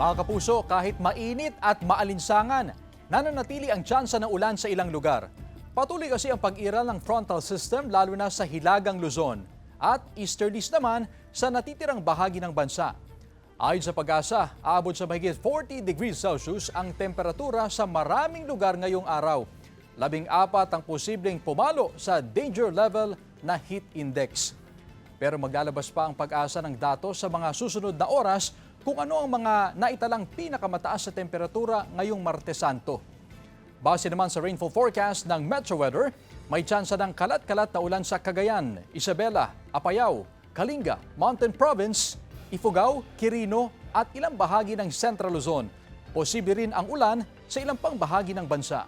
Mga kapuso, kahit mainit at maalinsangan, nananatili ang tsansa ng ulan sa ilang lugar. Patuloy kasi ang pag-iral ng frontal system lalo na sa Hilagang Luzon at easterlies naman sa natitirang bahagi ng bansa. Ayon sa Pag-asa, aabot sa mahigit 40 degrees Celsius ang temperatura sa maraming lugar ngayong araw. 14 ang posibleng pumalo sa danger level na heat index. Pero maglalabas pa ang Pag-asa ng datos sa mga susunod na oras kung ano ang mga naitalang pinakamataas sa temperatura ngayong Martes Santo. Base naman sa rainfall forecast ng Metro Weather, may tsansa ng kalat-kalat na ulan sa Cagayan, Isabela, Apayao, Kalinga, Mountain Province, Ifugao, Quirino at ilang bahagi ng Central Luzon. Posible rin ang ulan sa ilang pang bahagi ng bansa.